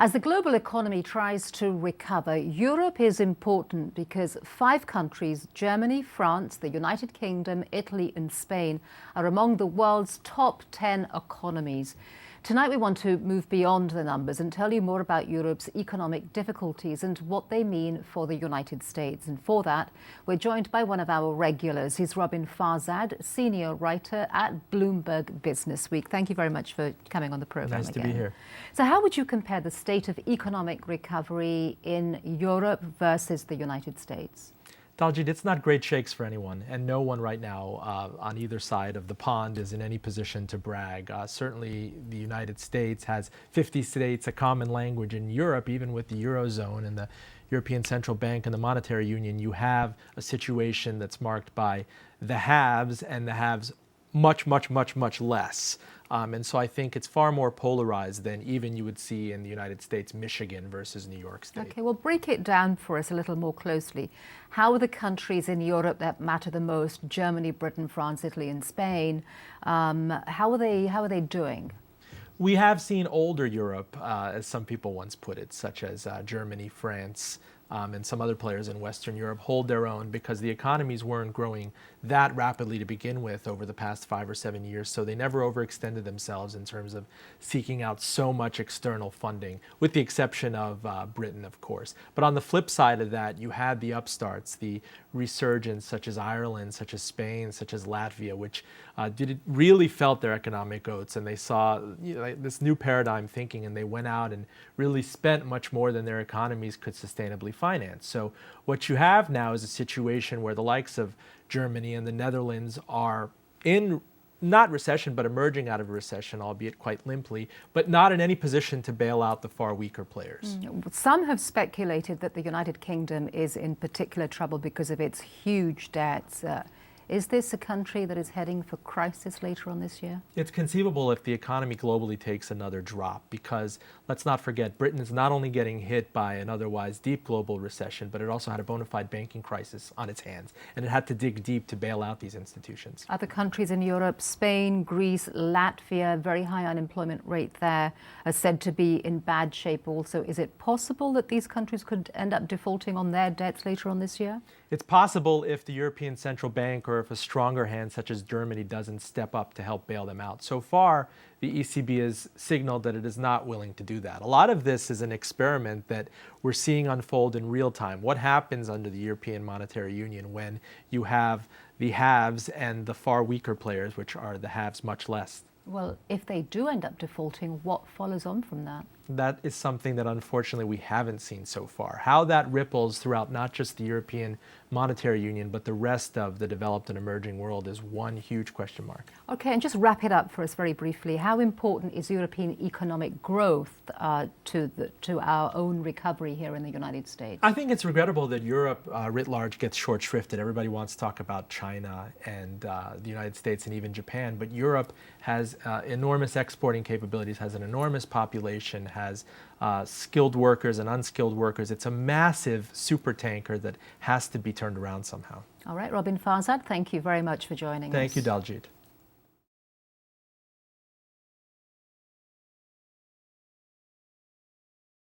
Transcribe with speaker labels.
Speaker 1: As the global economy tries to recover, Europe is important because 5 countries, Germany, France, the United Kingdom, Italy and Spain, are among the world's top 10 economies. Tonight we want to move beyond the numbers and tell you more about Europe's economic difficulties and what they mean for the United States. And for that, we're joined by one of our regulars. He's Robin Farzad, senior writer at Bloomberg Businessweek. Thank you very much for coming on the program
Speaker 2: again.
Speaker 1: Nice to
Speaker 2: be here.
Speaker 1: So how would you compare the state of economic recovery in Europe versus the United States?
Speaker 2: Daljit, it's not great shakes for anyone, and no one right now on either side of the pond is in any position to brag. Certainly the United States has 50 states, a common language. In Europe, even with the Eurozone and the European Central Bank and the Monetary Union, you have a situation that's marked by the haves and the haves much less. And so I think it's far more polarized than even you would see in the United States, Michigan versus New York State.
Speaker 1: Okay, well, break it down for us a little more closely. How are the countries in Europe that matter the most, Germany, Britain, France, Italy and Spain, how are they doing?
Speaker 2: We have seen older Europe, as some people once put it, such as Germany, France, and some other players in Western Europe hold their own because the economies weren't growing that rapidly to begin with over the past 5 or 7 years. So they never overextended themselves in terms of seeking out so much external funding, with the exception of Britain, of course. But on the flip side of that, you had the upstarts, the resurgence such as Ireland, such as Spain, such as Latvia, which really felt their economic oats, and they saw this new paradigm thinking, and they went out and really spent much more than their economies could sustainably finance. So what you have now is a situation where the likes of Germany and the Netherlands are in not recession, but emerging out of a recession, albeit quite limply, but not in any position to bail out the far weaker players.
Speaker 1: Some have speculated that the United Kingdom is in particular trouble because of its huge debts. Is this a country that is heading for crisis later on this year?
Speaker 2: It's conceivable if the economy globally takes another drop, because let's not forget, Britain is not only getting hit by an otherwise deep global recession, but it also had a bona fide banking crisis on its hands, and it had to dig deep to bail out these institutions.
Speaker 1: Other countries in Europe, Spain, Greece, Latvia, very high unemployment rate there, are said to be in bad shape also. Is it possible that these countries could end up defaulting on their debts later on this year?
Speaker 2: It's possible if the European Central Bank or if a stronger hand such as Germany doesn't step up to help bail them out. So far, the ECB has signaled that it is not willing to do that. A lot of this is an experiment that we're seeing unfold in real time. What happens under the European Monetary Union when you have the haves and the far weaker players, which are the haves much less?
Speaker 1: Well, if they do end up defaulting, what follows on from that?
Speaker 2: That is something that unfortunately we haven't seen so far. How that ripples throughout not just the European Monetary Union, but the rest of the developed and emerging world is one huge question mark.
Speaker 1: Okay, and just wrap it up for us very briefly. How important is European economic growth to our own recovery here in the United States?
Speaker 2: I think it's regrettable that Europe writ large gets short shrifted. Everybody wants to talk about China and the United States and even Japan, but Europe has enormous exporting capabilities, has an enormous population, has skilled workers and unskilled workers. It's a massive super tanker that has to be turned around somehow.
Speaker 1: All right, Robin Farzad, thank you very much for joining us.
Speaker 2: Thank you, Daljit.